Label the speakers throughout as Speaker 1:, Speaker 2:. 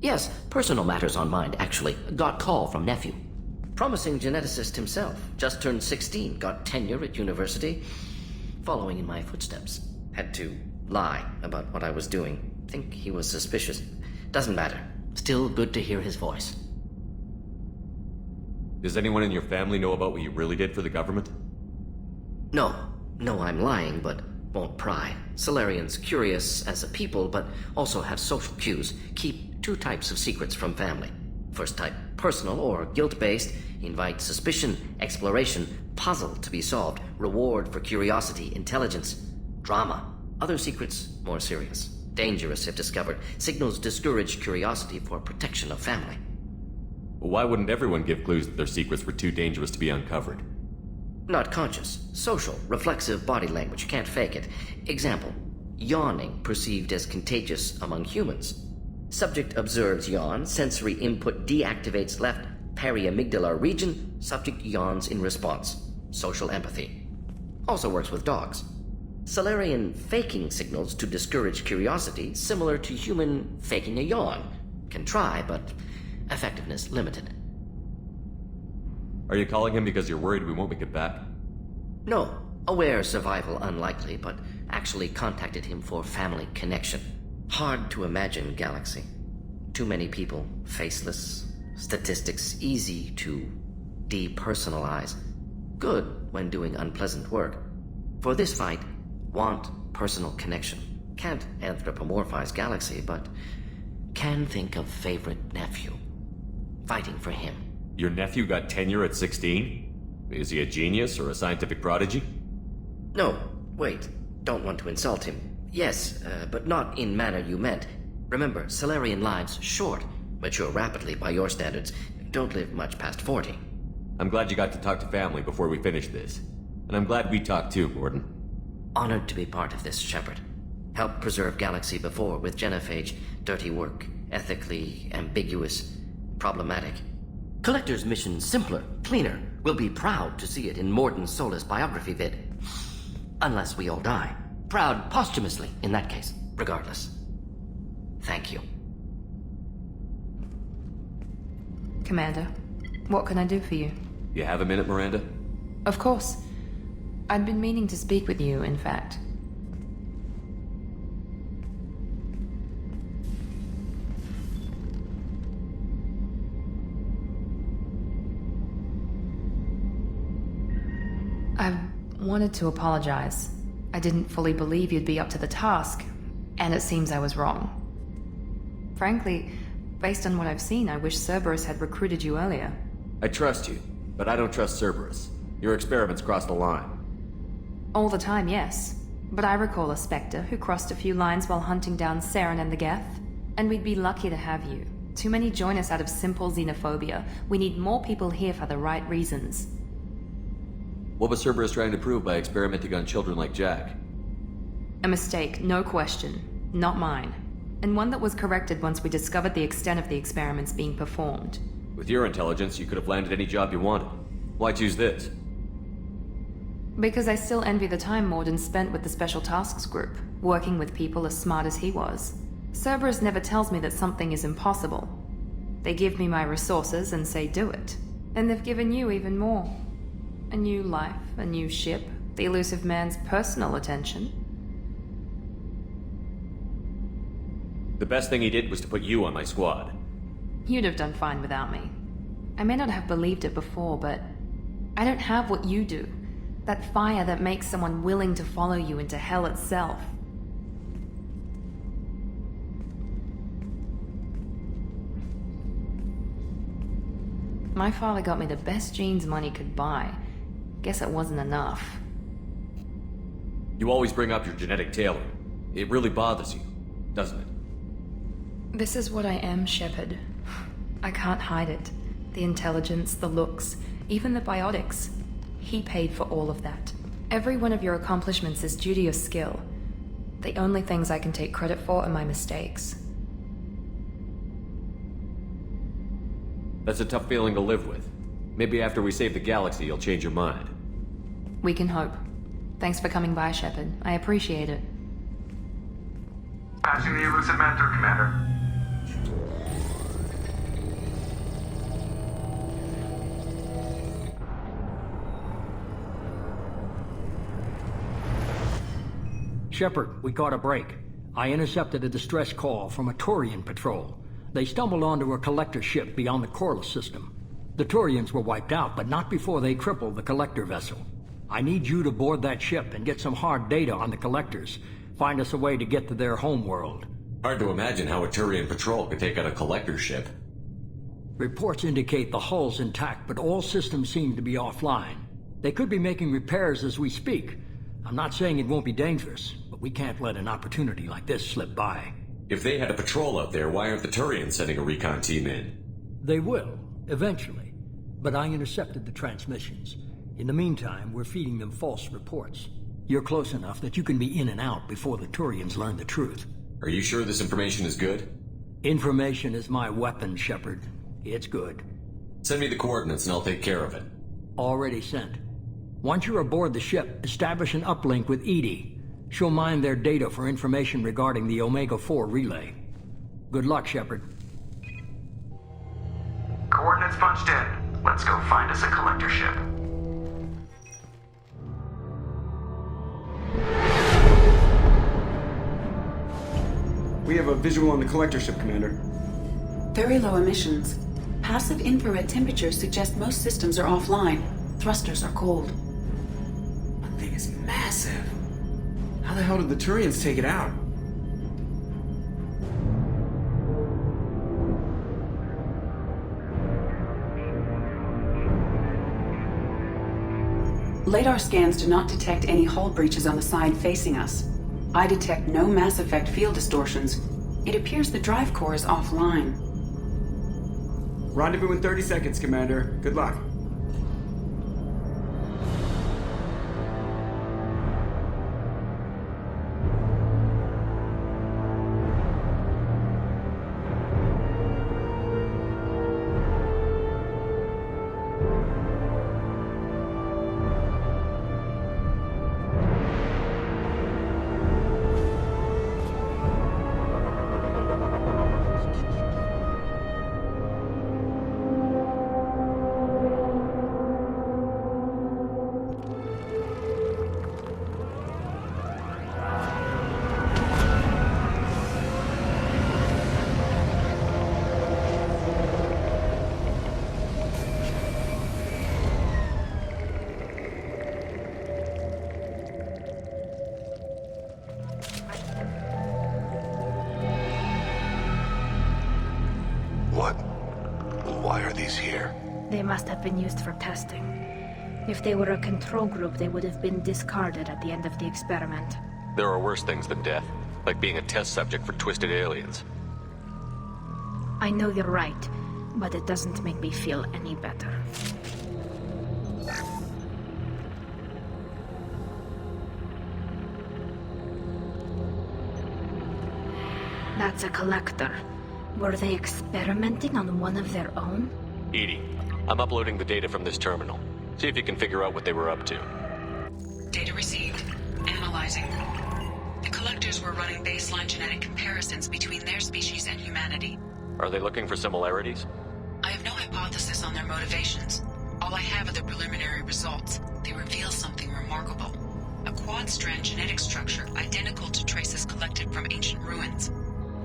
Speaker 1: Yes, personal matters on mind, actually. Got call from nephew. Promising geneticist himself. Just turned 16, got tenure at university. Following in my footsteps. Had to lie about what I was doing. Think he was suspicious. Doesn't matter. Still good to hear his voice.
Speaker 2: Does anyone in your family know about what you really did for the government?
Speaker 1: No. No, I'm lying, but won't pry. Solarians curious as a people, but also have social cues. Keep two types of secrets from family. First type, personal or guilt-based, invite suspicion, exploration, puzzle to be solved, reward for curiosity, intelligence, drama. Other secrets, more serious. Dangerous if discovered. Signals discourage curiosity for protection of family.
Speaker 2: Well, why wouldn't everyone give clues that their secrets were too dangerous to be uncovered?
Speaker 1: Not conscious. Social, reflexive body language. Can't fake it. Example. Yawning perceived as contagious among humans. Subject observes yawn. Sensory input deactivates left periamygdalar region. Subject yawns in response. Social empathy. Also works with dogs. Solarian faking signals to discourage curiosity, similar to human faking a yawn. Can try, but effectiveness limited.
Speaker 2: Are you calling him because you're worried we won't make it back?
Speaker 1: No. Aware survival unlikely, but actually contacted him for family connection. Hard to imagine galaxy. Too many people, faceless. Statistics easy to depersonalize. Good when doing unpleasant work. For this fight, want personal connection. Can't anthropomorphize galaxy, but can think of favorite nephew. Fighting for him.
Speaker 2: Your nephew got tenure at 16? Is he a genius or a scientific prodigy?
Speaker 1: No, wait. Don't want to insult him. Yes, but not in manner you meant. Remember, Solarian lives short. Mature rapidly by your standards. Don't live much past 40.
Speaker 2: I'm glad you got to talk to family before we finish this. And I'm glad we talked too, Gordon.
Speaker 1: Honored to be part of this, Shepard. Helped preserve Galaxy before with genophage. Dirty work. Ethically ambiguous. Problematic. Collector's mission simpler, cleaner. We'll be proud to see it in Morden Solis biography vid. Unless we all die. Proud posthumously, in that case. Regardless. Thank you.
Speaker 3: Commander, what can I do for you?
Speaker 2: You have a minute, Miranda?
Speaker 3: Of course. I'd been meaning to speak with you, in fact. I wanted to apologize. I didn't fully believe you'd be up to the task, and it seems I was wrong. Frankly, based on what I've seen, I wish Cerberus had recruited you earlier.
Speaker 2: I trust you, but I don't trust Cerberus. Your experiments crossed the line.
Speaker 3: All the time, yes. But I recall a Spectre who crossed a few lines while hunting down Saren and the Geth. And we'd be lucky to have you. Too many join us out of simple xenophobia. We need more people here for the right reasons.
Speaker 2: What was Cerberus trying to prove by experimenting on children like Jack?
Speaker 3: A mistake, no question. Not mine. And one that was corrected once we discovered the extent of the experiments being performed.
Speaker 2: With your intelligence, you could have landed any job you wanted. Why choose this?
Speaker 3: Because I still envy the time Morden spent with the Special Tasks Group, working with people as smart as he was. Cerberus never tells me that something is impossible. They give me my resources and say do it. And they've given you even more. A new life, a new ship, the elusive man's personal attention.
Speaker 2: The best thing he did was to put you on my squad.
Speaker 3: You'd have done fine without me. I may not have believed it before, but I don't have what you do. That fire that makes someone willing to follow you into hell itself. My father got me the best genes money could buy. Guess it wasn't enough.
Speaker 2: You always bring up your genetic tailoring. It really bothers you, doesn't it?
Speaker 3: This is what I am, Shepard. I can't hide it. The intelligence, the looks, even the biotics. He paid for all of that. Every one of your accomplishments is due to your skill. The only things I can take credit for are my mistakes.
Speaker 2: That's a tough feeling to live with. Maybe after we save the galaxy, you'll change your mind.
Speaker 3: We can hope. Thanks for coming by, Shepard. I appreciate it.
Speaker 4: Passing the elusive mentor, Commander. Shepard, we caught a break. I intercepted a distress call from a Turian patrol. They stumbled onto a collector ship beyond the Corliss system. The Turians were wiped out, but not before they crippled the collector vessel. I need you to board that ship and get some hard data on the collectors. Find us a way to get to their homeworld.
Speaker 2: Hard to imagine how a Turian patrol could take out a collector ship.
Speaker 4: Reports indicate the hull's intact, but all systems seem to be offline. They could be making repairs as we speak. I'm not saying it won't be dangerous, but we can't let an opportunity like this slip by.
Speaker 2: If they had a patrol out there, why aren't the Turians sending a recon team in?
Speaker 4: They will, eventually. But I intercepted the transmissions. In the meantime, we're feeding them false reports. You're close enough that you can be in and out before the Turians learn the truth.
Speaker 2: Are you sure this information is good?
Speaker 4: Information is my weapon, Shepard. It's good.
Speaker 2: Send me the coordinates and I'll take care of it.
Speaker 4: Already sent. Once you're aboard the ship, establish an uplink with Edie. She'll mine their data for information regarding the Omega-4 relay. Good luck, Shepard.
Speaker 5: Coordinates punched in. Let's go find us a collector ship.
Speaker 6: We have a visual on the collector ship, Commander.
Speaker 7: Very low emissions. Passive infrared temperatures suggest most systems are offline. Thrusters are cold.
Speaker 6: That thing is massive. How the hell did the Turians take it out?
Speaker 7: LADAR scans do not detect any hull breaches on the side facing us. I detect no mass effect field distortions. It appears the drive core is offline.
Speaker 6: Rendezvous in 30 seconds, Commander. Good luck.
Speaker 8: Why are these here?
Speaker 9: They must have been used for testing. If they were a control group, they would have been discarded at the end of the experiment.
Speaker 2: There are worse things than death, like being a test subject for twisted aliens.
Speaker 9: I know you're right, but it doesn't make me feel any better. That's a collector. Were they experimenting on one of their own?
Speaker 2: Edie, I'm uploading the data from this terminal. See if you can figure out what they were up to.
Speaker 7: Data received. Analyzing. The collectors were running baseline genetic comparisons between their species and humanity.
Speaker 2: Are they looking for similarities?
Speaker 7: I have no hypothesis on their motivations. All I have are the preliminary results. They reveal something remarkable. A quad-strand genetic structure identical to traces collected from ancient ruins.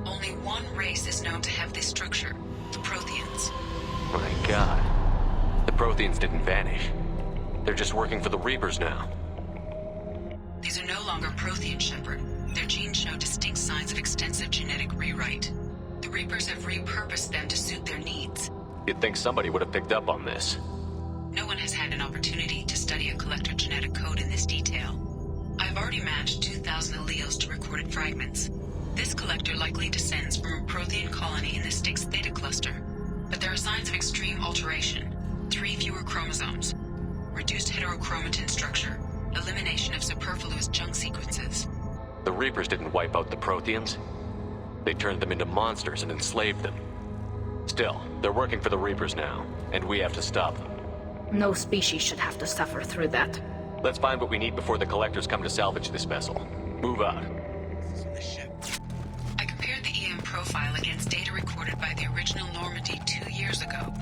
Speaker 7: Only one race is known to have this structure, the Protheans.
Speaker 2: My god. The Protheans didn't vanish. They're just working for the Reapers now.
Speaker 7: These are no longer Prothean, Shepard. Their genes show distinct signs of extensive genetic rewrite. The Reapers have repurposed them to suit their needs.
Speaker 2: You'd think somebody would have picked up on this.
Speaker 7: No one has had an opportunity to study a collector genetic code in this detail. I've already matched 2,000 alleles to recorded fragments. This collector likely descends from a Prothean colony in the Styx Theta cluster. But there are signs of extreme alteration. 3 fewer chromosomes. Reduced heterochromatin structure. Elimination of superfluous junk sequences.
Speaker 2: The Reapers didn't wipe out the Protheans. They turned them into monsters and enslaved them. Still, they're working for the Reapers now, and we have to stop them.
Speaker 9: No species should have to suffer through that.
Speaker 2: Let's find what we need before the collectors come to salvage this vessel. Move out.
Speaker 7: I compared the EM profile against data recorded by the original Normandy 2 years ago.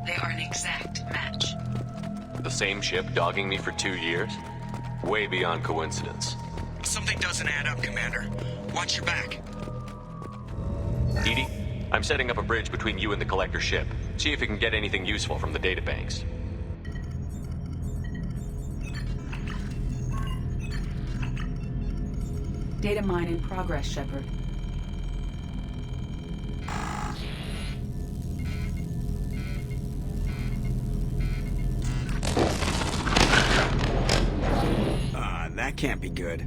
Speaker 7: They are an exact match.
Speaker 2: The same ship dogging me for 2 years? Way beyond coincidence.
Speaker 8: Something doesn't add up, Commander. Watch your back.
Speaker 2: Edie, I'm setting up a bridge between you and the Collector ship. See if you can get anything useful from the databanks.
Speaker 10: Data mine in progress, Shepard.
Speaker 8: That can't be good.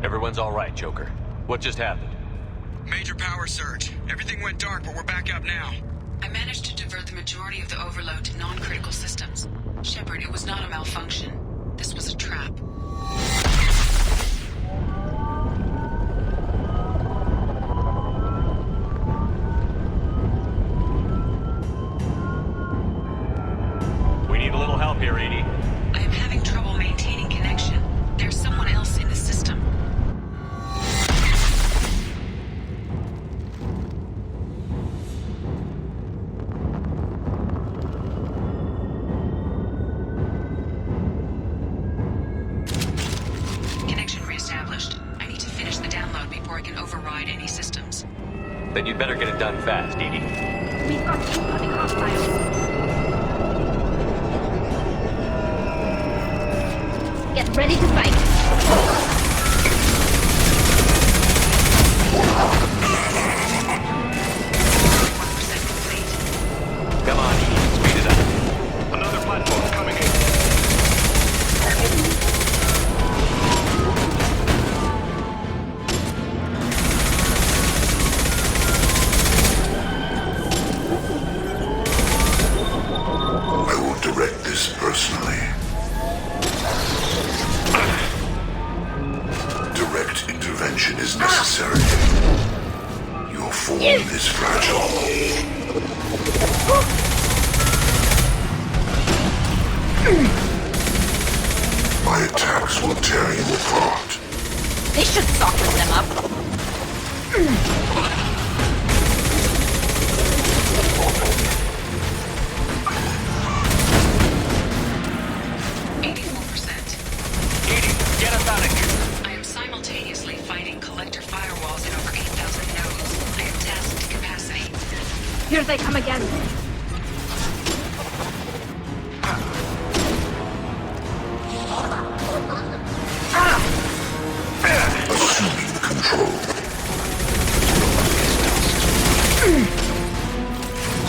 Speaker 2: Everyone's all right, Joker. What just happened?
Speaker 8: Major power surge. Everything went dark, but we're back up now.
Speaker 7: I managed to divert the majority of the overload to non-critical systems. Shepard, it was not a malfunction. This was a trap.
Speaker 2: We need a little help here, Edie.
Speaker 7: I am having trouble maintaining connection. There's someone else in the system. Connection reestablished. I need to finish the download before I can override any systems.
Speaker 2: Then you'd better get it done fast, Edie.
Speaker 9: We've got incoming hostiles. Get ready to fight.
Speaker 7: 1% complete.
Speaker 2: Come on, Edie. Speed it up.
Speaker 8: Another platform coming in.
Speaker 11: I will direct this personally. Direct intervention is necessary. Your form is fragile. My attacks will tear you apart.
Speaker 9: They should soften them up.
Speaker 7: 84%.
Speaker 8: Edie, get us out of here.
Speaker 7: I am simultaneously fighting collector firewalls in over 8,000 nodes. I am tasked to capacity.
Speaker 9: Here they come again.
Speaker 11: Assuming control.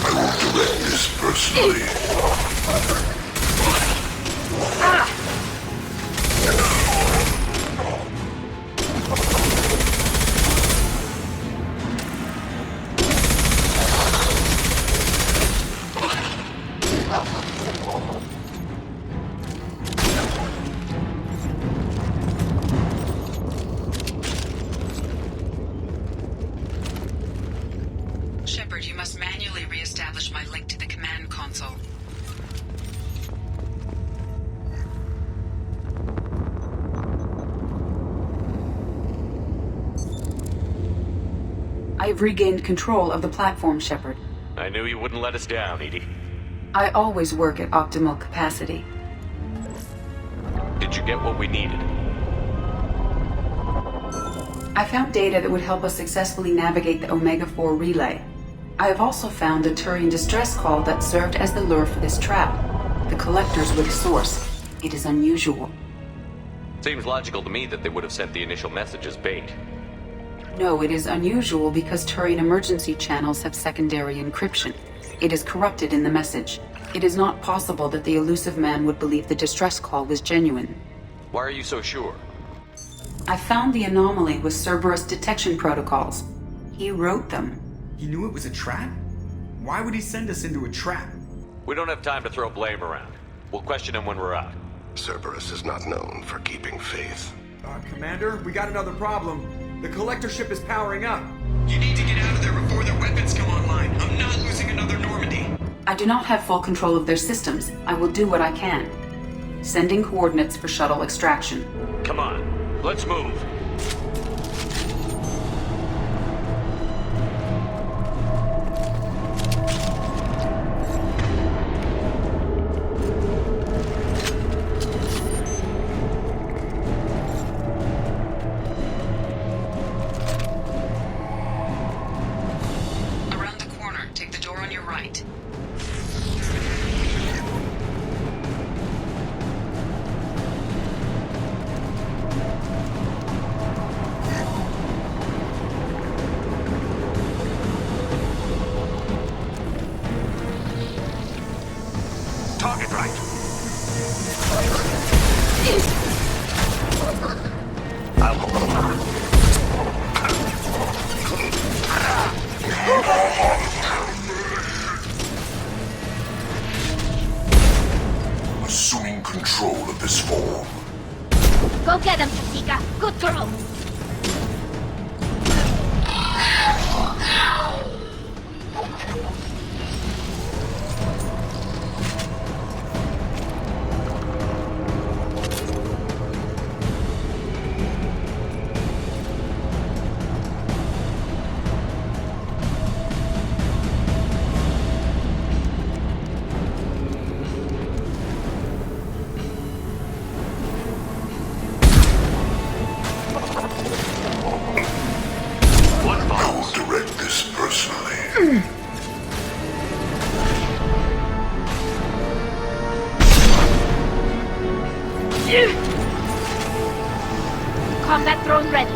Speaker 11: I will direct this personally.
Speaker 7: Shepard, you must manually re-establish my link to the command console.
Speaker 10: I've regained control of the platform, Shepard.
Speaker 2: I knew you wouldn't let us down, Edie.
Speaker 10: I always work at optimal capacity.
Speaker 2: Did you get what we needed?
Speaker 10: I found data that would help us successfully navigate the Omega-4 relay. I have also found a Turian distress call that served as the lure for this trap. The Collectors were the source. It is unusual.
Speaker 2: Seems logical to me that they would have sent the initial message as bait.
Speaker 10: No, it is unusual because Turian emergency channels have secondary encryption. It is corrupted in the message. It is not possible that the elusive man would believe the distress call was genuine.
Speaker 2: Why are you so sure?
Speaker 10: I found the anomaly with Cerberus detection protocols. He wrote them.
Speaker 6: He knew it was a trap? Why would he send us into a trap?
Speaker 2: We don't have time to throw blame around. We'll question him when we're out.
Speaker 11: Cerberus is not known for keeping faith.
Speaker 6: Commander, we got another problem. The Collector ship is powering up. You need to get out of there before their weapons come online. I'm not losing another Normandy.
Speaker 10: I do not have full control of their systems. I will do what I can. Sending coordinates for shuttle extraction.
Speaker 2: Come on, let's move.
Speaker 9: world!
Speaker 11: I will direct this personally.
Speaker 9: Combat drone ready.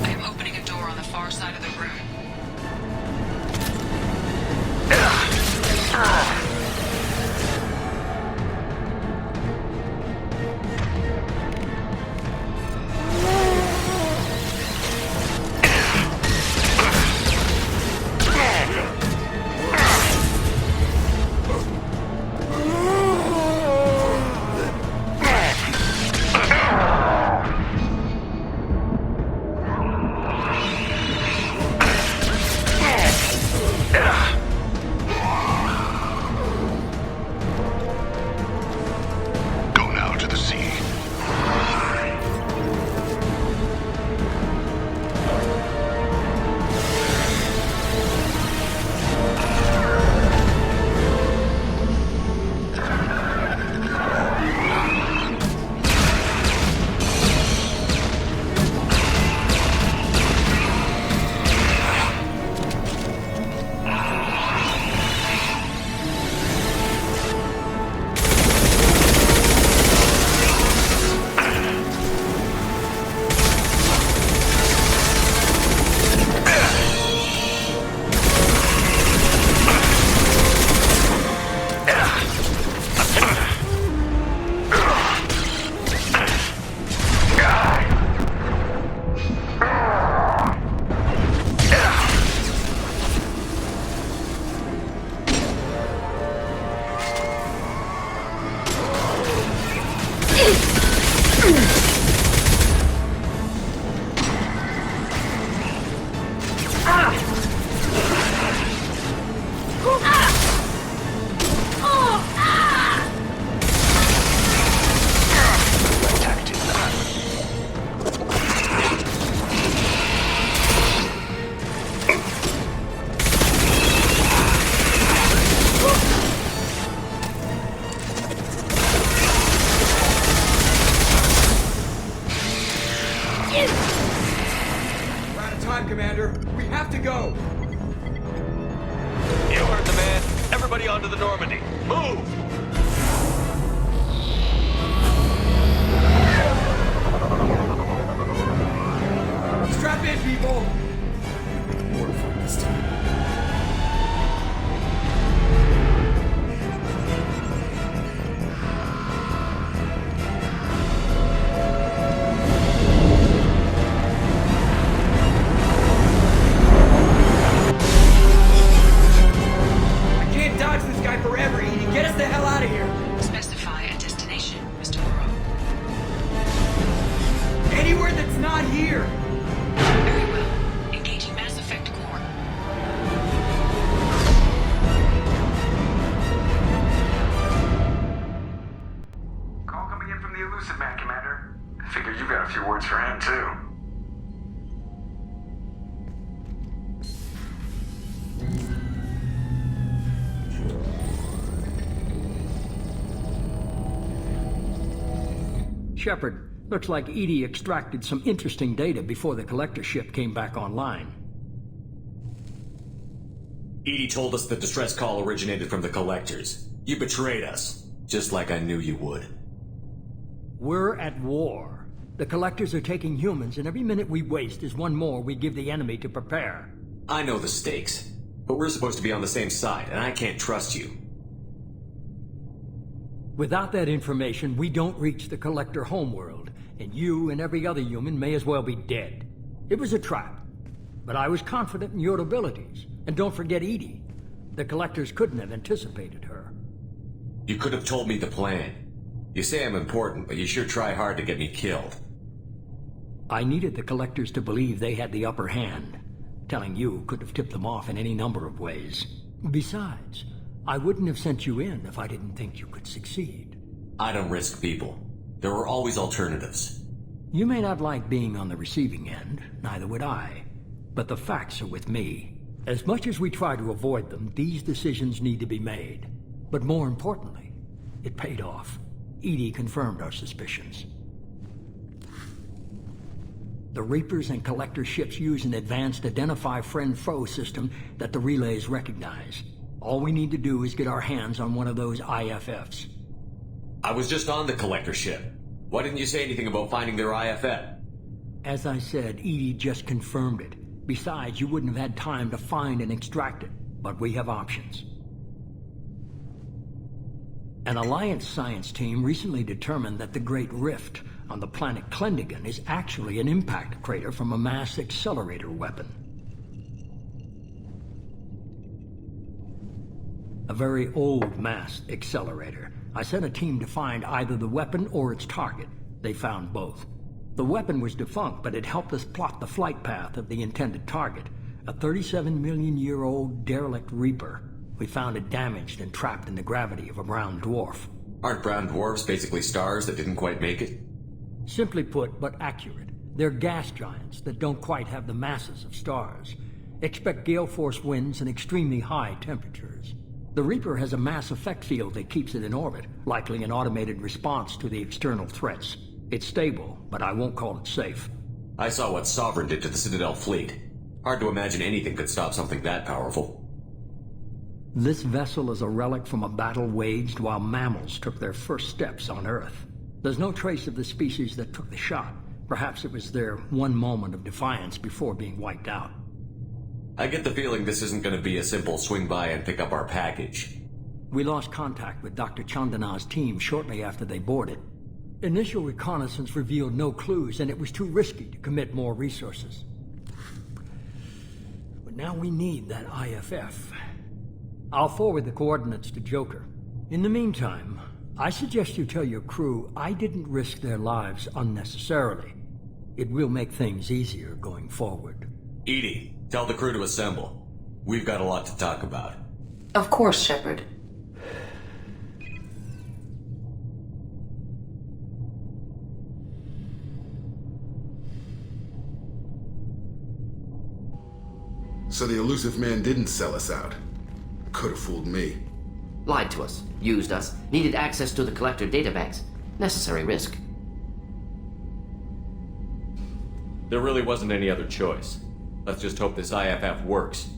Speaker 7: I am opening a door on the far side of the room.
Speaker 11: Go now to the sea.
Speaker 6: We're out of time, Commander. We have to go.
Speaker 2: You heard the man. Everybody onto the Normandy. Move!
Speaker 6: Strap in, people. I can't dodge this guy forever, Edie. Get us the hell out of here.
Speaker 7: Specify a destination, Mr. Moreau.
Speaker 6: Anywhere that's not here.
Speaker 7: Very well. Engaging Mass Effect Core.
Speaker 5: Call coming in from the Elusive Man, Commander. Figure you got a few words for him, too.
Speaker 4: Shepard, looks like Edie extracted some interesting data before the collector ship came back online.
Speaker 12: Edie told us the distress call originated from the collectors. You betrayed us.
Speaker 2: Just like I knew you would.
Speaker 4: We're at war. The Collectors are taking humans, and every minute we waste is one more we give the enemy to prepare.
Speaker 2: I know the stakes, but we're supposed to be on the same side, and I can't trust you.
Speaker 4: Without that information, we don't reach the Collector homeworld, and you and every other human may as well be dead. It was a trap, but I was confident in your abilities. And don't forget Edie. The Collectors couldn't have anticipated her.
Speaker 2: You could have told me the plan. You say I'm important, but you sure try hard to get me killed.
Speaker 4: I needed the Collectors to believe they had the upper hand. Telling you could have tipped them off in any number of ways. Besides, I wouldn't have sent you in if I didn't think you could succeed.
Speaker 2: I don't risk people. There are always alternatives.
Speaker 4: You may not like being on the receiving end, neither would I. But the facts are with me. As much as we try to avoid them, these decisions need to be made. But more importantly, it paid off. Edie confirmed our suspicions. The Reapers and Collector ships use an advanced Identify Friend-Foe system that the relays recognize. All we need to do is get our hands on one of those IFFs.
Speaker 2: I was just on the Collector ship. Why didn't you say anything about finding their IFF?
Speaker 4: As I said, Edie just confirmed it. Besides, you wouldn't have had time to find and extract it. But we have options. An Alliance science team recently determined that the Great Rift on the planet Klendigan is actually an impact crater from a mass accelerator weapon. A very old mass accelerator. I sent a team to find either the weapon or its target. They found both. The weapon was defunct, but it helped us plot the flight path of the intended target, a 37-million-year-old derelict Reaper. We found it damaged and trapped in the gravity of a brown dwarf.
Speaker 2: Aren't brown dwarfs basically stars that didn't quite make it?
Speaker 4: Simply put, but accurate. They're gas giants that don't quite have the masses of stars. Expect gale force winds and extremely high temperatures. The Reaper has a mass effect field that keeps it in orbit, likely an automated response to the external threats. It's stable, but I won't call it safe.
Speaker 2: I saw what Sovereign did to the Citadel fleet. Hard to imagine anything could stop something that powerful.
Speaker 4: This vessel is a relic from a battle waged while mammals took their first steps on Earth. There's no trace of the species that took the shot. Perhaps it was their one moment of defiance before being wiped out.
Speaker 2: I get the feeling this isn't going to be a simple swing by and pick up our package.
Speaker 4: We lost contact with Dr. Chandana's team shortly after they boarded. Initial reconnaissance revealed no clues, and it was too risky to commit more resources. But now we need that IFF. I'll forward the coordinates to Joker. In the meantime, I suggest you tell your crew I didn't risk their lives unnecessarily. It will make things easier going forward.
Speaker 2: Edie, tell the crew to assemble. We've got a lot to talk about.
Speaker 10: Of course, Shepard.
Speaker 11: So the elusive man didn't sell us out. Could have fooled me.
Speaker 1: Lied to us, used us, needed access to the Collector databanks. Necessary risk.
Speaker 2: There really wasn't any other choice. Let's just hope this IFF works.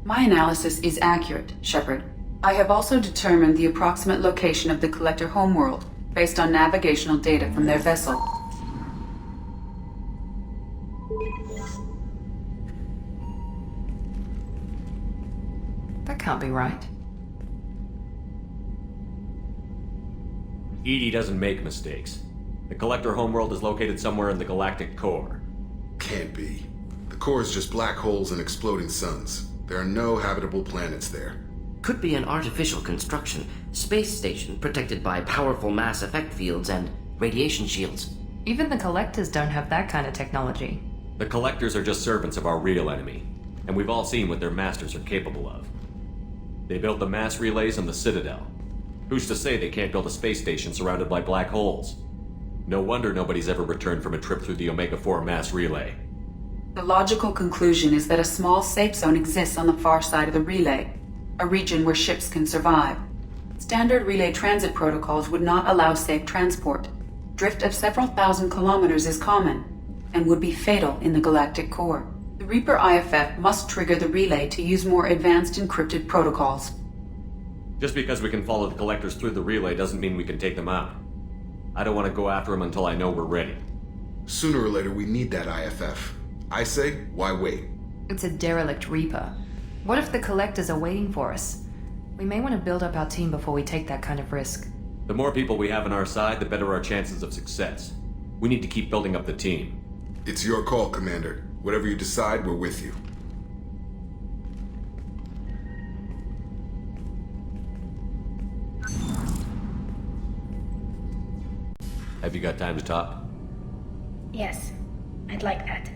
Speaker 10: My analysis is accurate, Shepard. I have also determined the approximate location of the Collector homeworld, based on navigational data from their vessel.
Speaker 3: That can't be right.
Speaker 2: Edie doesn't make mistakes. The Collector homeworld is located somewhere in the galactic core.
Speaker 11: Can't be. The core is just black holes and exploding suns. There are no habitable planets there.
Speaker 1: Could be an artificial construction, space station protected by powerful mass effect fields and radiation shields.
Speaker 3: Even the Collectors don't have that kind of technology.
Speaker 2: The Collectors are just servants of our real enemy, and we've all seen what their masters are capable of. They built the mass relays on the Citadel. Who's to say they can't build a space station surrounded by black holes? No wonder nobody's ever returned from a trip through the Omega-4 mass relay.
Speaker 10: The logical conclusion is that a small safe zone exists on the far side of the relay, a region where ships can survive. Standard relay transit protocols would not allow safe transport. Drift of several thousand kilometers is common, and would be fatal in the galactic core. The Reaper IFF must trigger the relay to use more advanced encrypted protocols.
Speaker 2: Just because we can follow the collectors through the relay doesn't mean we can take them out. I don't want to go after them until I know we're ready.
Speaker 11: Sooner or later, we need that IFF. I say, why wait?
Speaker 3: It's a derelict Reaper. What if the collectors are waiting for us? We may want to build up our team before we take that kind of risk.
Speaker 2: The more people we have on our side, the better our chances of success. We need to keep building up the team.
Speaker 11: It's your call, Commander. Whatever you decide, we're with you.
Speaker 2: Have you got time to talk?
Speaker 9: Yes, I'd like that.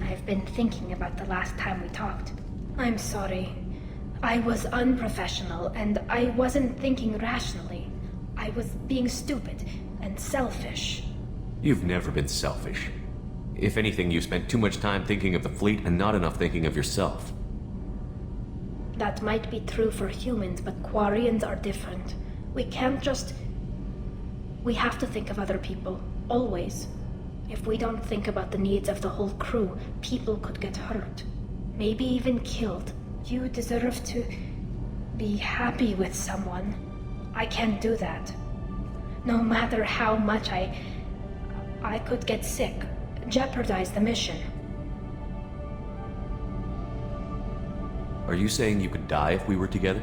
Speaker 9: I've been thinking about the last time we talked. I'm sorry. I was unprofessional, and I wasn't thinking rationally. I was being stupid and selfish.
Speaker 2: You've never been selfish. If anything, you spent too much time thinking of the fleet and not enough thinking of yourself.
Speaker 9: That might be true for humans, but Quarians are different. We can't just... We have to think of other people, always. If we don't think about the needs of the whole crew, people could get hurt. Maybe even killed. You deserve to be happy with someone. I can't do that. No matter how much I could get sick, jeopardize the mission.
Speaker 2: Are you saying you could die if we were together?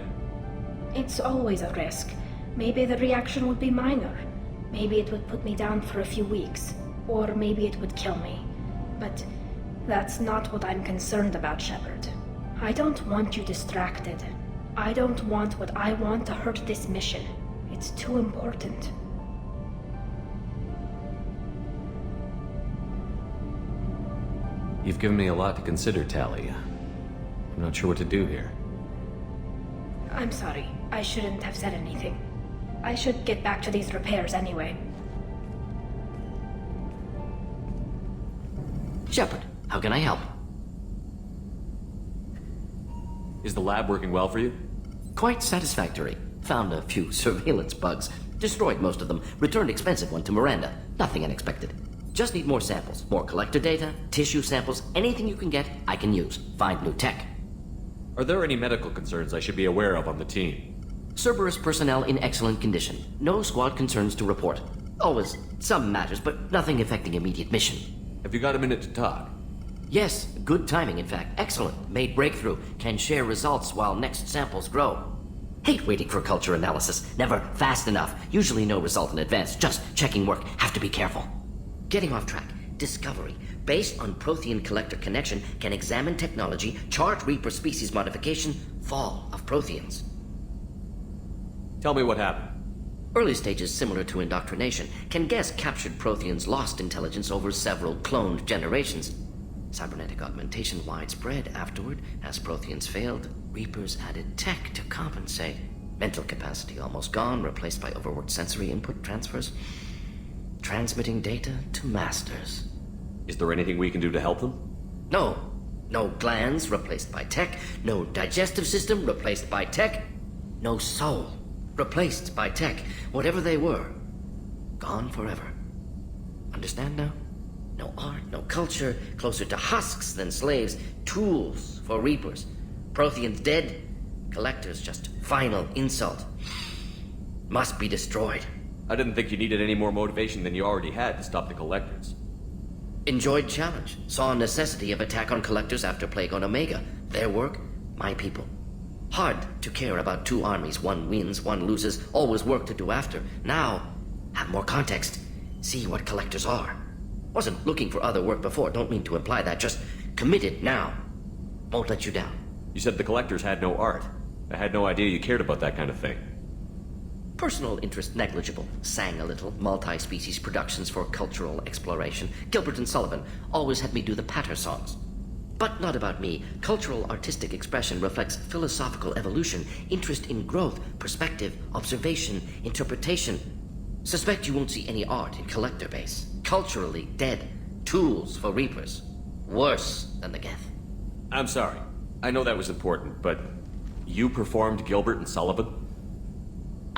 Speaker 9: It's always a risk. Maybe the reaction would be minor. Maybe it would put me down for a few weeks. Or maybe it would kill me. But that's not what I'm concerned about, Shepard. I don't want you distracted. I don't want what I want to hurt this mission. It's too important.
Speaker 2: You've given me a lot to consider, Tali. I'm not sure what to do here.
Speaker 9: I'm sorry. I shouldn't have said anything. I should get back to these repairs anyway.
Speaker 1: Shepard, how can I help?
Speaker 2: Is the lab working well for you?
Speaker 1: Quite satisfactory. Found a few surveillance bugs. Destroyed most of them. Returned expensive one to Miranda. Nothing unexpected. Just need more samples. More collector data, tissue samples, anything you can get, I can use. Find new tech.
Speaker 2: Are there any medical concerns I should be aware of on the team?
Speaker 1: Cerberus personnel in excellent condition. No squad concerns to report. Always some matters, but nothing affecting immediate mission.
Speaker 2: Have you got a minute to talk?
Speaker 1: Yes, good timing, in fact. Excellent. Made breakthrough. Can share results while next samples grow. Hate waiting for culture analysis. Never fast enough. Usually no result in advance. Just checking work. Have to be careful. Getting off track. Discovery. Based on Prothean collector connection, can examine technology, chart Reaper species modification, fall of Protheans.
Speaker 2: Tell me what happened.
Speaker 1: Early stages similar to indoctrination. Can guess captured Protheans lost intelligence over several cloned generations. Cybernetic augmentation widespread afterward. As Protheans failed, Reapers added tech to compensate. Mental capacity almost gone, replaced by overworked sensory input transfers. Transmitting data to masters.
Speaker 2: Is there anything we can do to help them?
Speaker 1: No. No glands replaced by tech. No digestive system replaced by tech. No soul replaced by tech. Whatever they were, gone forever. Understand now? No art, no culture, closer to husks than slaves. Tools for Reapers. Protheans dead. Collectors just final insult. Must be destroyed.
Speaker 2: I didn't think you needed any more motivation than you already had to stop the collectors.
Speaker 1: Enjoyed challenge. Saw necessity of attack on collectors after Plague on Omega. Their work, my people. Hard to care about two armies. One wins, one loses. Always work to do after. Now, have more context. See what collectors are. Wasn't looking for other work before. Don't mean to imply that. Just committed now. Won't let you down.
Speaker 2: You said the collectors had no art. I had no idea you cared about that kind of thing.
Speaker 1: Personal interest negligible. Sang a little. Multi-species productions for cultural exploration. Gilbert and Sullivan always had me do the patter songs. But not about me. Cultural artistic expression reflects philosophical evolution, interest in growth, perspective, observation, interpretation. Suspect you won't see any art in collector base. Culturally dead. Tools for Reapers. Worse than the Geth.
Speaker 2: I'm sorry. I know that was important, but you performed Gilbert and Sullivan?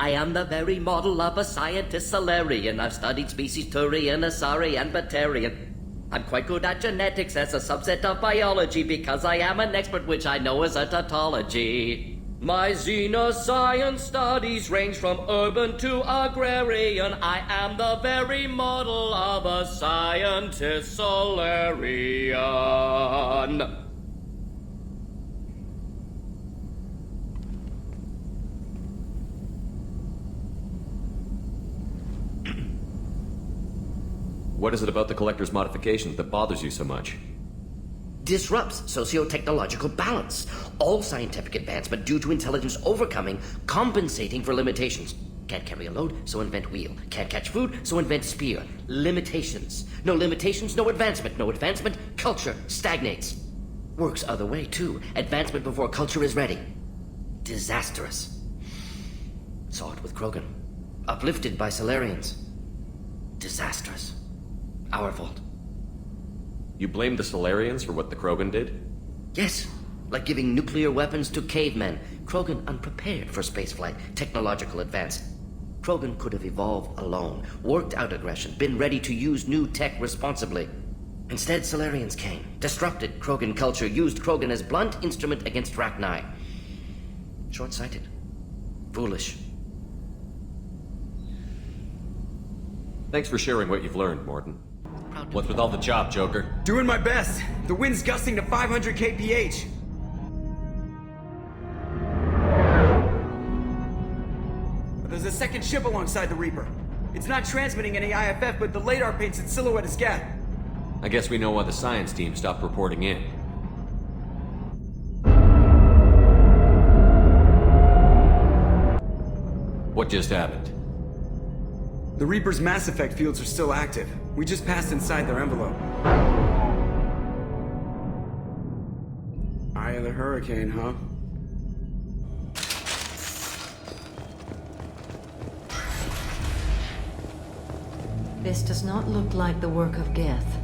Speaker 1: I am the very model of a scientist Solarian. I've studied species Turian, Asari, and Batarian. I'm quite good at genetics as a subset of biology because I am an expert, which I know is a tautology. My xenoscience studies range from urban to agrarian. I am the very model of a scientist Solarian.
Speaker 2: What is it about the Collector's modifications that bothers you so much?
Speaker 1: Disrupts socio-technological balance. All scientific advancement due to intelligence overcoming, compensating for limitations. Can't carry a load, so invent wheel. Can't catch food, so invent spear. Limitations. No limitations, no advancement. No advancement, culture stagnates. Works other way, too. Advancement before culture is ready. Disastrous. Saw it with Krogan. Uplifted by Solarians. Disastrous. Our fault.
Speaker 2: You blame the Solarians for what the Krogan did?
Speaker 1: Yes, like giving nuclear weapons to cavemen. Krogan unprepared for spaceflight, technological advance. Krogan could have evolved alone, worked out aggression, been ready to use new tech responsibly. Instead, Solarians came, disrupted Krogan culture, used Krogan as blunt instrument against Rachni. Short-sighted. Foolish.
Speaker 2: Thanks for sharing what you've learned, Morton. What's with all the chop, Joker?
Speaker 6: Doing my best. The wind's gusting to 500 kph. There's a second ship alongside the Reaper. It's not transmitting any IFF, but the radar paints its silhouette as Geth.
Speaker 2: I guess we know why the science team stopped reporting in. What just happened?
Speaker 6: The Reaper's Mass Effect fields are still active. We just passed inside their envelope. Eye of the Hurricane, huh?
Speaker 12: This does not look like the work of Geth.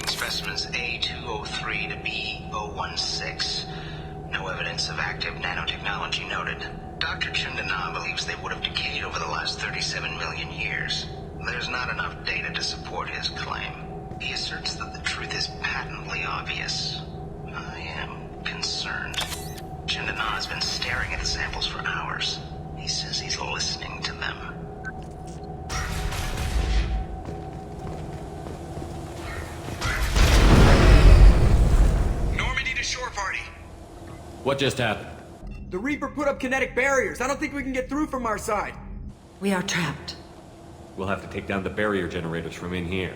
Speaker 13: Specimens A203 to B016. No evidence of active nanotechnology noted. Dr. Chundana believes they would have decayed over the last 37 million years. There's not enough data to support his claim. He asserts that the truth is patently obvious. I am concerned. Chundana has been staring at the samples for hours. He says he's listening to them.
Speaker 6: Shore party.
Speaker 2: What just happened?
Speaker 6: The Reaper put up kinetic barriers. I don't think we can get through from our side.
Speaker 12: We are trapped.
Speaker 2: We'll have to take down the barrier generators from in here.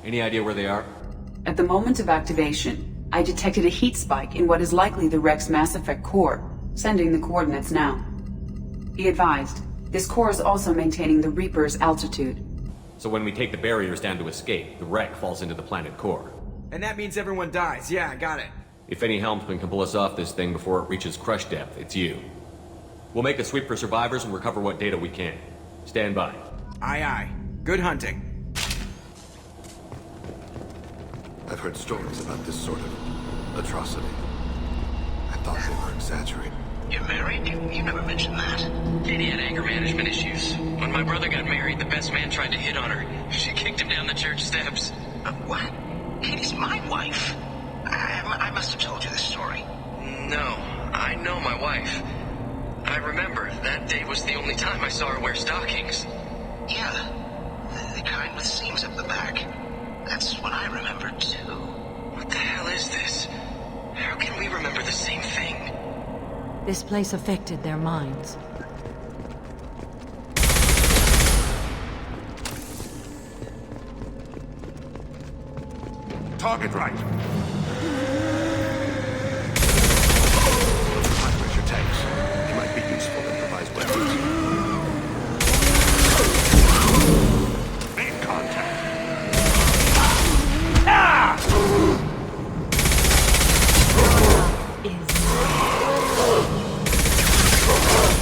Speaker 2: Any idea where they are?
Speaker 10: At the moment of activation, I detected a heat spike in what is likely the Rex Mass Effect core, sending the coordinates now. Be advised, this core is also maintaining the Reaper's altitude.
Speaker 2: So when we take the barriers down to escape, the wreck falls into the planet core.
Speaker 6: And that means everyone dies. Yeah, I got it.
Speaker 2: If any helmsman can pull us off this thing before it reaches crush depth, it's you. We'll make a sweep for survivors and recover what data we can. Stand by.
Speaker 6: Aye, aye. Good hunting.
Speaker 14: I've heard stories about this sort of atrocity. I thought they were exaggerated.
Speaker 13: You're married? You never mentioned that.
Speaker 15: Katie had anger management issues. When my brother got married, the best man tried to hit on her. She kicked him down the church steps.
Speaker 13: What? Katie's my wife. I must have told you this story.
Speaker 15: No, I know my wife. I remember, that day was the only time I saw her wear stockings.
Speaker 13: Yeah, the kind with seams up the back. That's what I remember, too.
Speaker 15: What the hell is this? How can we remember the same thing?
Speaker 12: This place affected their minds.
Speaker 14: Target right. High pressure tanks. They might be useful improvised weapons. Make contact.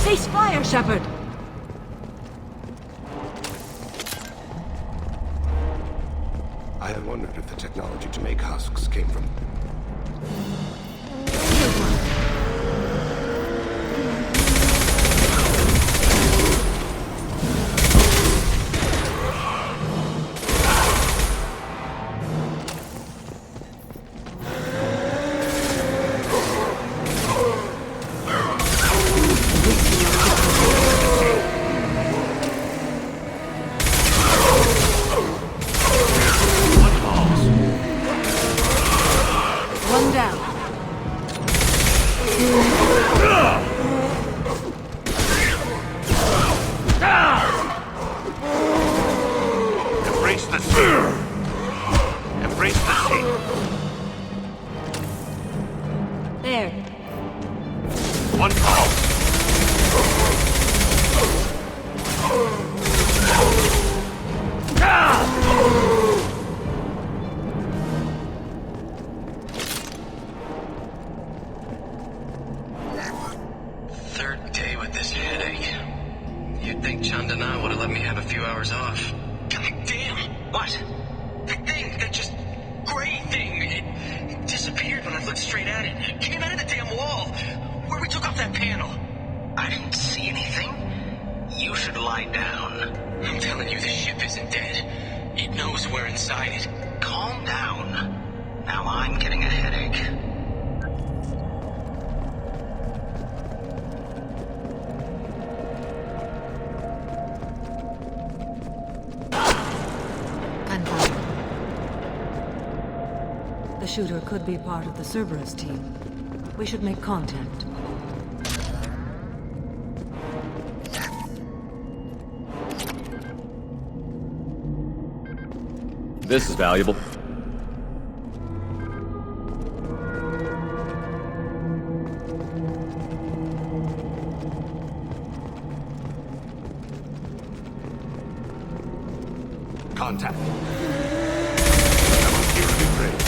Speaker 12: Cease fire, Shepard!
Speaker 14: I have wondered if the technology to make husks came from...
Speaker 12: One down.
Speaker 14: Embrace the sea. Embrace the sea.
Speaker 12: There.
Speaker 14: One call.
Speaker 15: Third day with this headache. You'd think Chandana would have let me have a few hours off. God damn!
Speaker 13: What?
Speaker 15: That thing, that just gray thing, it disappeared when I looked straight at it. It came out of the damn wall, where we took off that panel.
Speaker 13: I didn't see anything. You should lie down.
Speaker 15: I'm telling you, the ship isn't dead. It knows we're inside it.
Speaker 13: Calm down. Now I'm getting a headache.
Speaker 12: Confirmed. The shooter could be part of the Cerberus team. We should make contact.
Speaker 2: This is valuable.
Speaker 14: Contact. Someone's here to be praised.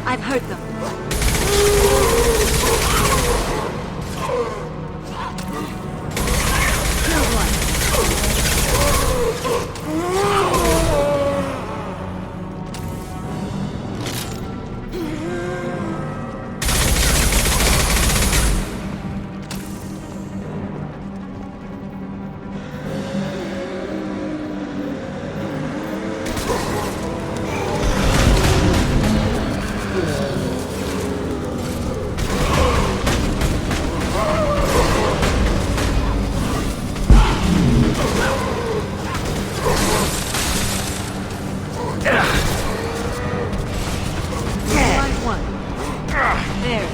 Speaker 12: I've heard them. Kill There.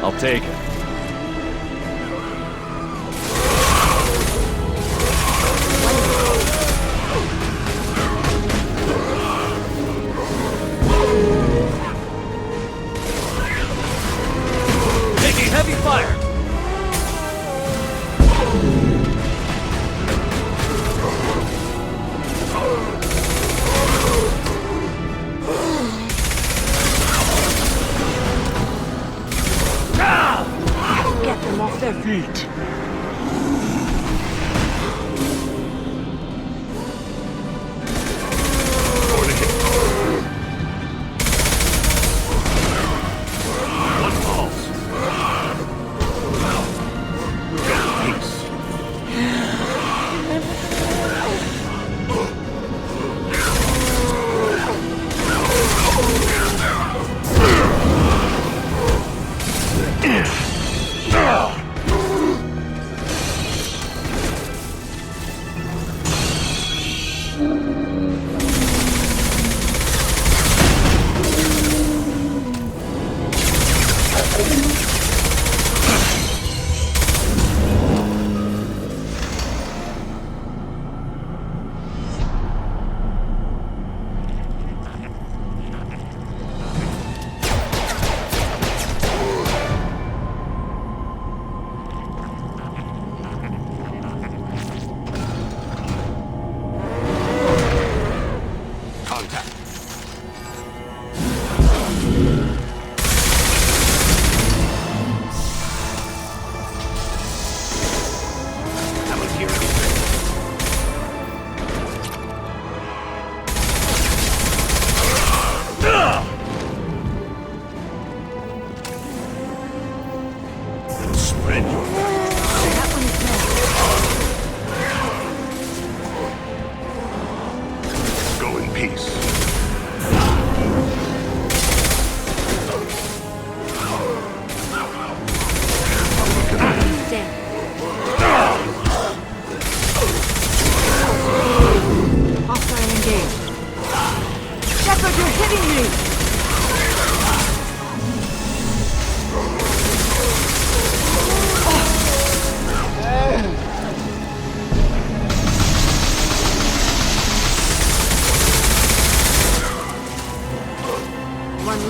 Speaker 2: I'll take it.
Speaker 12: them off their feet.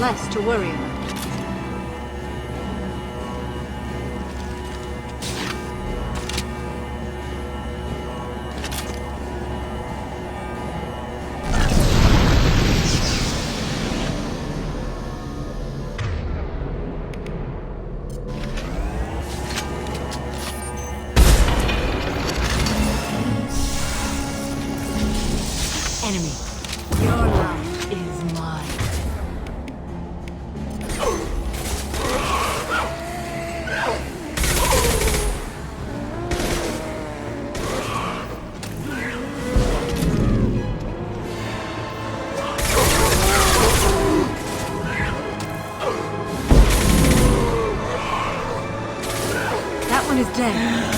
Speaker 12: Less to worry about. Enemy, your life is mine. That one is dead.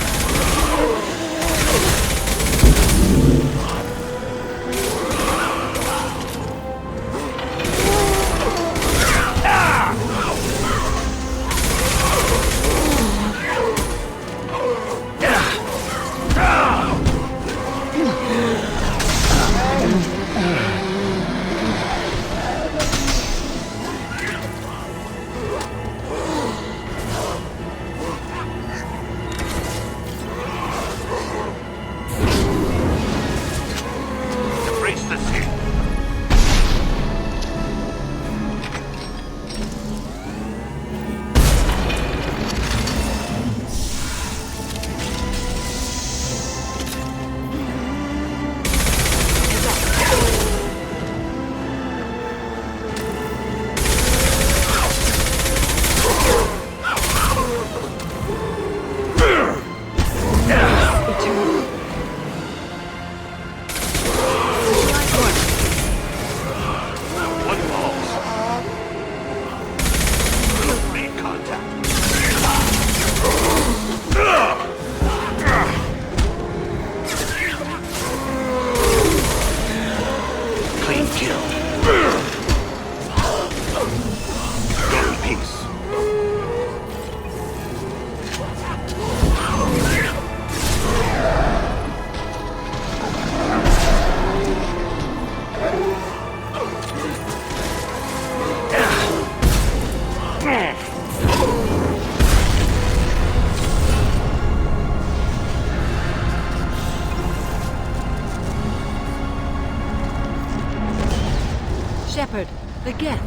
Speaker 12: Shepard, the gift.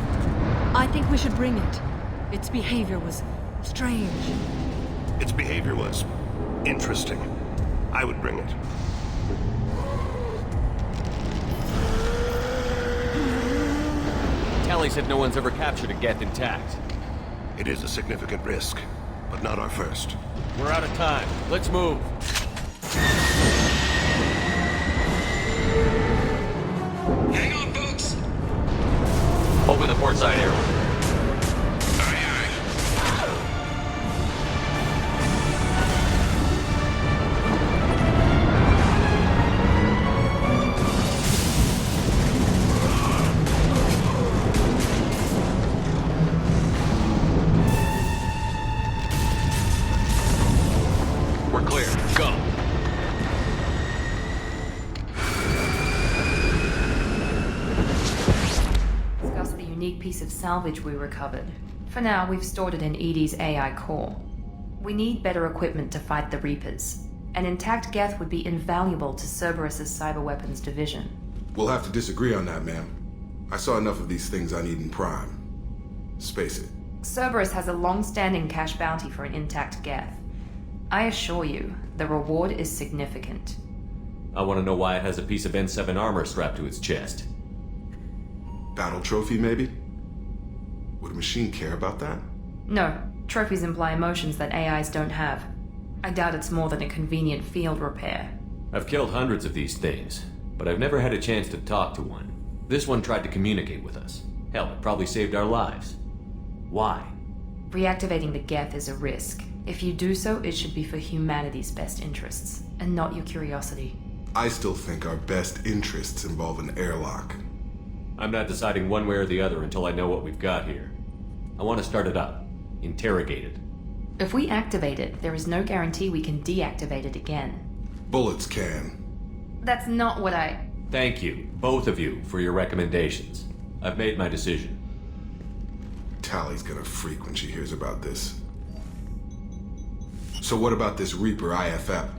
Speaker 12: I think we should bring it. Its behavior was strange.
Speaker 16: Its behavior was interesting. I would bring it.
Speaker 2: Tally said no one's ever captured a Geth intact.
Speaker 16: It is a significant risk, but not our first.
Speaker 2: We're out of time. Let's move.
Speaker 8: Hang on, folks!
Speaker 2: Open the port side area. We're clear. Go.
Speaker 3: Discuss the unique piece of salvage we recovered. For now, we've stored it in Edie's AI core. We need better equipment to fight the Reapers. An intact Geth would be invaluable to Cerberus's cyber weapons division.
Speaker 11: We'll have to disagree on that, ma'am. I saw enough of these things I need in Prime. Space it.
Speaker 3: Cerberus has a long-standing cash bounty for an intact Geth. I assure you, the reward is significant.
Speaker 2: I want to know why it has a piece of N7 armor strapped to its chest.
Speaker 11: Battle trophy, maybe? Would a machine care about that?
Speaker 3: No, trophies imply emotions that AIs don't have. I doubt it's more than a convenient field repair.
Speaker 2: I've killed hundreds of these things, but I've never had a chance to talk to one. This one tried to communicate with us. Hell, it probably saved our lives. Why?
Speaker 3: Reactivating the Geth is a risk. If you do so, it should be for humanity's best interests, and not your curiosity.
Speaker 11: I still think our best interests involve an airlock.
Speaker 2: I'm not deciding one way or the other until I know what we've got here. I want to start it up. Interrogate it.
Speaker 3: If we activate it, there is no guarantee we can deactivate it again.
Speaker 11: Bullets can.
Speaker 3: That's not what I...
Speaker 2: Thank you, both of you, for your recommendations. I've made my decision.
Speaker 11: Tally's gonna freak when she hears about this. So what about this Reaper IFF?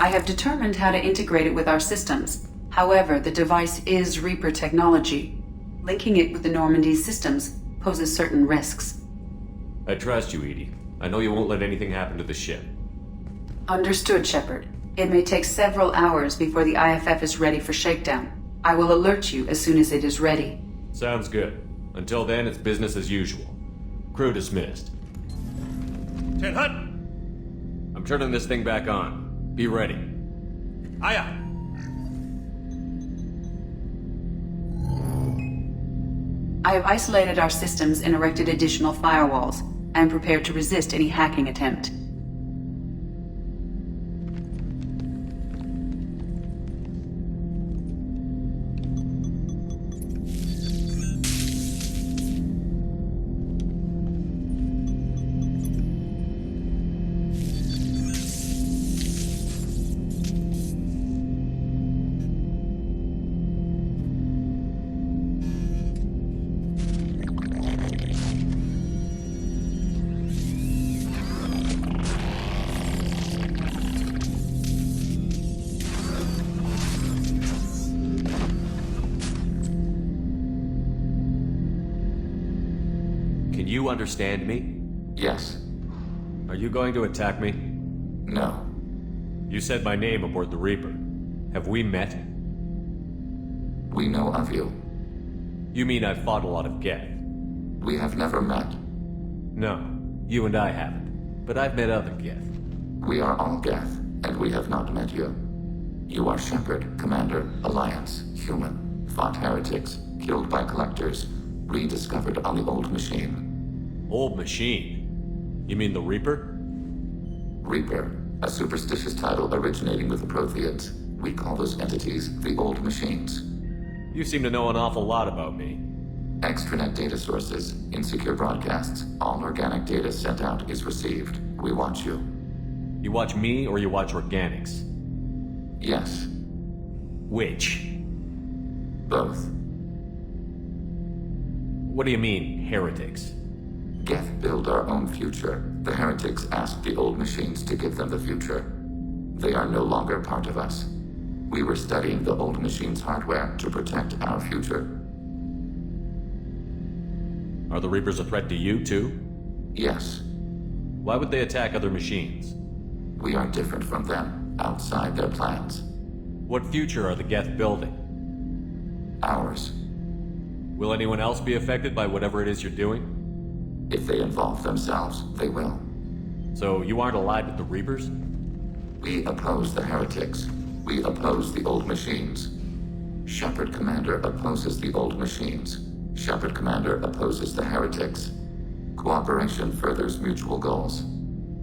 Speaker 10: I have determined how to integrate it with our systems. However, the device is Reaper technology. Linking it with the Normandy systems poses certain risks.
Speaker 2: I trust you, Edie. I know you won't let anything happen to the ship.
Speaker 10: Understood, Shepard. It may take several hours before the IFF is ready for shakedown. I will alert you as soon as it is ready.
Speaker 2: Sounds good. Until then, it's business as usual. Crew dismissed.
Speaker 16: 10 Hut!
Speaker 2: I'm turning this thing back on. Be ready.
Speaker 16: Aye aye.
Speaker 10: I have isolated our systems and erected additional firewalls. I am prepared to resist any hacking attempt.
Speaker 2: Can you understand me?
Speaker 17: Yes.
Speaker 2: Are you going to attack me?
Speaker 17: No.
Speaker 2: You said my name aboard the Reaper. Have we met?
Speaker 17: We know of you.
Speaker 2: You mean I've fought a lot of Geth?
Speaker 17: We have never met.
Speaker 2: No, you and I haven't. But I've met other Geth.
Speaker 17: We are all Geth, and we have not met you. You are Shepard, Commander, Alliance, human, fought heretics, killed by collectors, rediscovered on the old machine.
Speaker 2: Old machine? You mean the Reaper?
Speaker 17: Reaper, a superstitious title originating with the Protheans. We call those entities the old machines.
Speaker 2: You seem to know an awful lot about me.
Speaker 17: Extranet data sources, insecure broadcasts, all organic data sent out is received. We watch you.
Speaker 2: You watch me or you watch organics?
Speaker 17: Yes.
Speaker 2: Which?
Speaker 17: Both.
Speaker 2: What do you mean, heretics?
Speaker 17: Geth build our own future. The heretics asked the old machines to give them the future. They are no longer part of us. We were studying the old machines' hardware to protect our future.
Speaker 2: Are the Reapers a threat to you, too?
Speaker 17: Yes.
Speaker 2: Why would they attack other machines?
Speaker 17: We are different from them, outside their plans.
Speaker 2: What future are the Geth building?
Speaker 17: Ours.
Speaker 2: Will anyone else be affected by whatever it is you're doing?
Speaker 17: If they involve themselves, they will.
Speaker 2: So you aren't allied with the Reapers?
Speaker 17: We oppose the heretics. We oppose the old machines. Shepard Commander opposes the old machines. Shepard Commander opposes the heretics. Cooperation furthers mutual goals.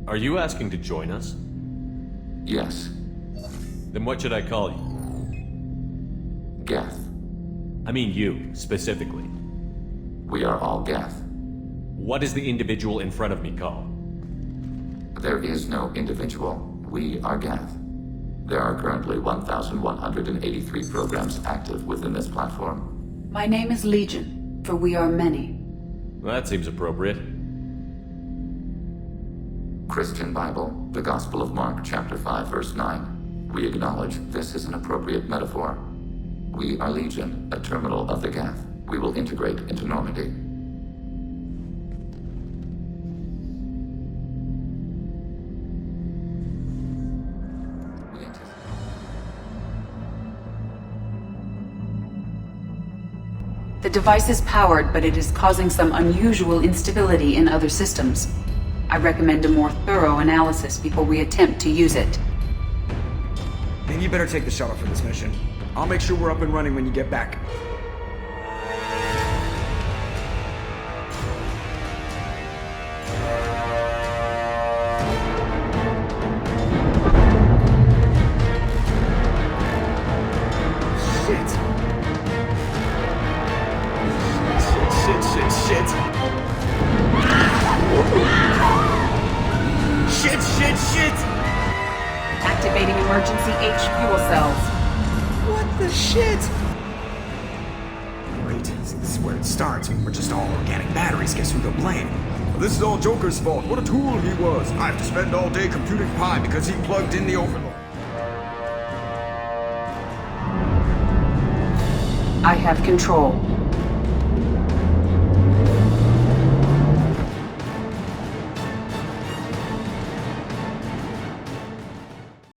Speaker 2: Are you asking to join us?
Speaker 17: Yes.
Speaker 2: Then what should I call you?
Speaker 17: Geth.
Speaker 2: I mean you, specifically.
Speaker 17: We are all Geth.
Speaker 2: What is the individual in front of me called?
Speaker 17: There is no individual. We are Geth. There are currently 1,183 programs active within this platform.
Speaker 10: My name is Legion, for we are many.
Speaker 2: Well, that seems appropriate.
Speaker 17: Christian Bible, the Gospel of Mark, chapter 5, verse 9. We acknowledge this is an appropriate metaphor. We are Legion, a terminal of the Geth. We will integrate into Normandy.
Speaker 10: The device is powered, but it is causing some unusual instability in other systems. I recommend a more thorough analysis before we attempt to use it.
Speaker 6: Then you better take the shuttle for this mission. I'll make sure we're up and running when you get back. Shit!
Speaker 10: Activating emergency H fuel cells.
Speaker 6: What the shit? Great. This is where it starts. We're just all organic batteries. Guess who they'll blame? Well, this is all Joker's fault. What a tool he was. I have to spend all day computing pi because he plugged in the overload.
Speaker 10: I have control.